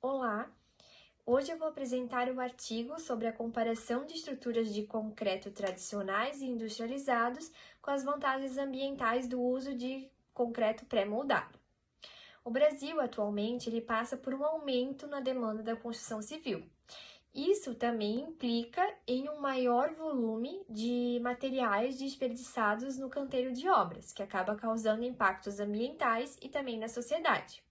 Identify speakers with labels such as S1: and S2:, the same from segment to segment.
S1: Olá! Hoje eu vou apresentar um artigo sobre a comparação de estruturas de concreto tradicionais e industrializados com as vantagens ambientais do uso de concreto pré-moldado. O Brasil, atualmente, ele passa por um aumento na demanda da construção civil. Isso também implica em um maior volume de materiais desperdiçados no canteiro de obras, que acaba causando impactos ambientais e também na sociedade.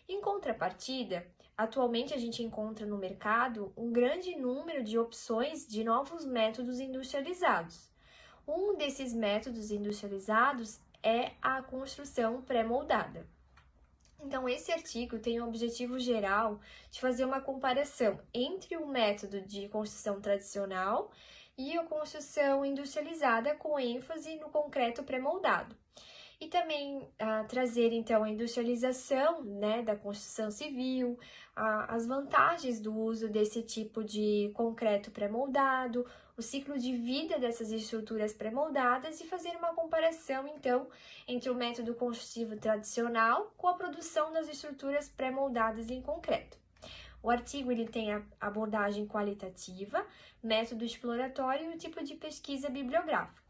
S1: Em contrapartida, atualmente a gente encontra no mercado um grande número de opções de novos métodos industrializados. Um desses métodos industrializados é a construção pré-moldada. Então, esse artigo tem o objetivo geral de fazer uma comparação entre o método de construção tradicional e a construção industrializada com ênfase no concreto pré-moldado. E também trazer, então, a industrialização, da construção civil, as vantagens do uso desse tipo de concreto pré-moldado, o ciclo de vida dessas estruturas pré-moldadas e fazer uma comparação, então, entre o método construtivo tradicional com a produção das estruturas pré-moldadas em concreto. O artigo ele tem a abordagem qualitativa, método exploratório e o tipo de pesquisa bibliográfico.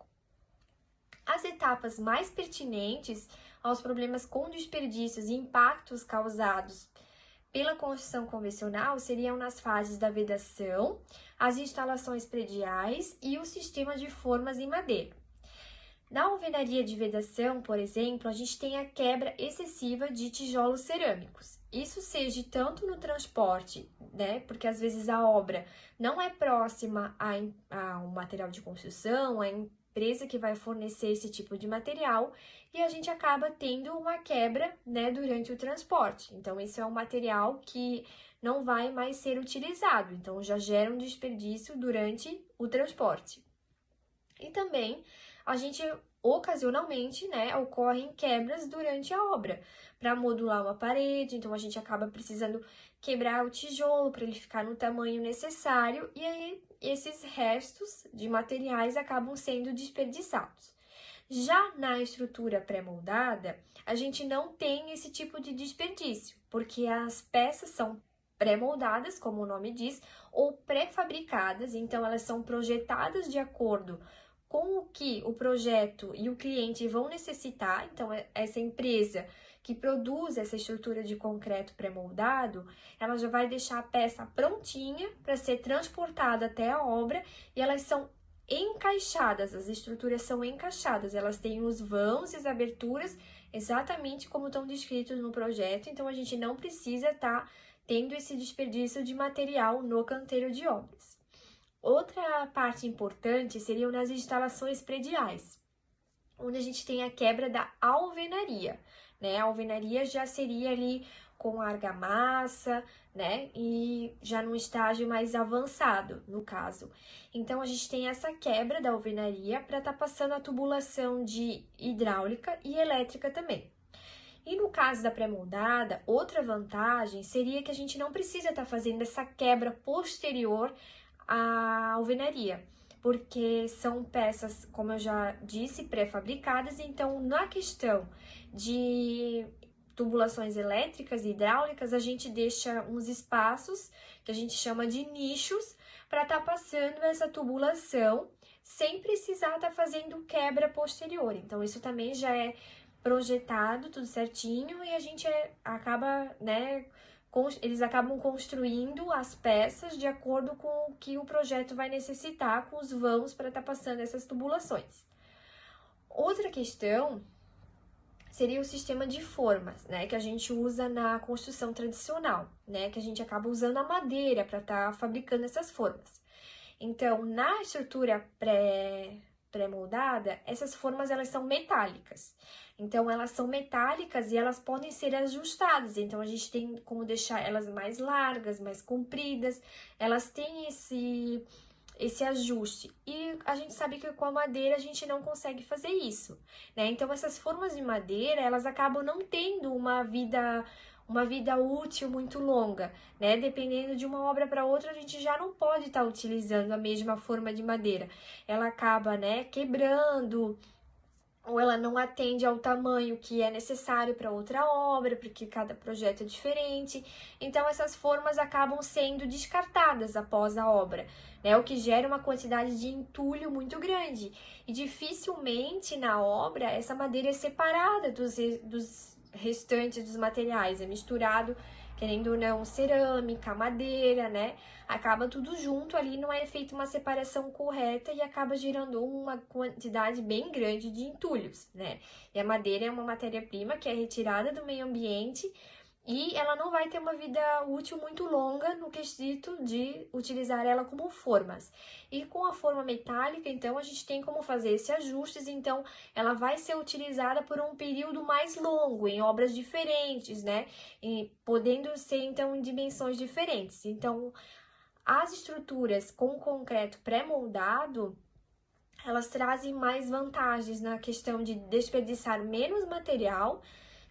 S1: As etapas mais pertinentes aos problemas com desperdícios e impactos causados pela construção convencional seriam nas fases da vedação, as instalações prediais e o sistema de formas em madeira. Na alvenaria de vedação, por exemplo, a gente tem a quebra excessiva de tijolos cerâmicos. Isso seja tanto no transporte, porque às vezes a obra não é próxima ao material de construção, a empresa que vai fornecer esse tipo de material, e a gente acaba tendo uma quebra, durante o transporte. Então, esse é um material que não vai mais ser utilizado, então já gera um desperdício durante o transporte. E também a gente ocasionalmente, ocorrem quebras durante a obra para modular uma parede, então a gente acaba precisando quebrar o tijolo para ele ficar no tamanho necessário e aí esses restos de materiais acabam sendo desperdiçados. Já na estrutura pré-moldada, a gente não tem esse tipo de desperdício, porque as peças são pré-moldadas, como o nome diz, ou pré-fabricadas, então elas são projetadas de acordo com o que o projeto e o cliente vão necessitar. Então, essa empresa que produz essa estrutura de concreto pré-moldado, ela já vai deixar a peça prontinha para ser transportada até a obra e elas são encaixadas, as estruturas são encaixadas, elas têm os vãos e as aberturas exatamente como estão descritos no projeto, então a gente não precisa estar tendo esse desperdício de material no canteiro de obras. Outra parte importante seriam nas instalações prediais, onde a gente tem a quebra da alvenaria, A alvenaria já seria ali com argamassa, E já num estágio mais avançado, no caso. Então, a gente tem essa quebra da alvenaria para estar passando a tubulação de hidráulica e elétrica também. E no caso da pré-moldada, outra vantagem seria que a gente não precisa estar fazendo essa quebra posterior à alvenaria, porque são peças, como eu já disse, pré-fabricadas, então na questão de tubulações elétricas e hidráulicas, a gente deixa uns espaços que a gente chama de nichos para estar passando essa tubulação sem precisar estar fazendo quebra posterior. Então, isso também já é projetado tudo certinho e a gente acaba, eles acabam construindo as peças de acordo com o que o projeto vai necessitar, com os vãos para estar passando essas tubulações. Outra questão seria o sistema de formas, que a gente usa na construção tradicional, que a gente acaba usando a madeira para estar fabricando essas formas. Então, na estrutura pré-moldada, essas formas elas são metálicas. Então, elas são metálicas e elas podem ser ajustadas. Então, a gente tem como deixar elas mais largas, mais compridas. Elas têm esse ajuste. E a gente sabe que com a madeira a gente não consegue fazer isso, Então, essas formas de madeira, elas acabam não tendo uma vida útil muito longa, Dependendo de uma obra para outra, a gente já não pode estar utilizando a mesma forma de madeira. Ela acaba, quebrando, ou ela não atende ao tamanho que é necessário para outra obra, porque cada projeto é diferente. Então, essas formas acabam sendo descartadas após a obra, né? O que gera uma quantidade de entulho muito grande. E dificilmente na obra essa madeira é separada dos restantes dos materiais, é misturado, querendo ou não, cerâmica, madeira, né? Acaba tudo junto ali, não é feita uma separação correta e acaba gerando uma quantidade bem grande de entulhos, né? E a madeira é uma matéria-prima que é retirada do meio ambiente e ela não vai ter uma vida útil muito longa no quesito de utilizar ela como formas. E com a forma metálica, então, a gente tem como fazer esses ajustes, então ela vai ser utilizada por um período mais longo, em obras diferentes, né? E podendo ser, então, em dimensões diferentes. Então, as estruturas com concreto pré-moldado, elas trazem mais vantagens na questão de desperdiçar menos material,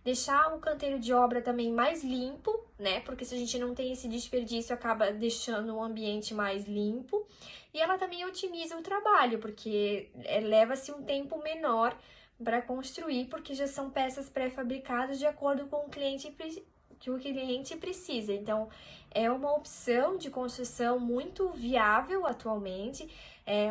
S1: deixar o canteiro de obra também mais limpo, né? Porque se a gente não tem esse desperdício, acaba deixando o ambiente mais limpo. E ela também otimiza o trabalho, porque leva-se um tempo menor para construir, porque já são peças pré-fabricadas de acordo com que o cliente precisa. Então, é uma opção de construção muito viável atualmente.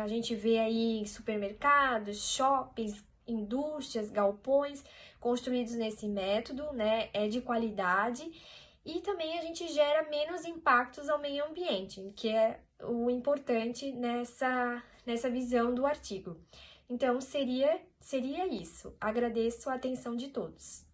S1: A gente vê aí supermercados, shoppings, indústrias, galpões construídos nesse método, né? É de qualidade e também a gente gera menos impactos ao meio ambiente, que é o importante nessa visão do artigo. Então, seria isso. Agradeço a atenção de todos.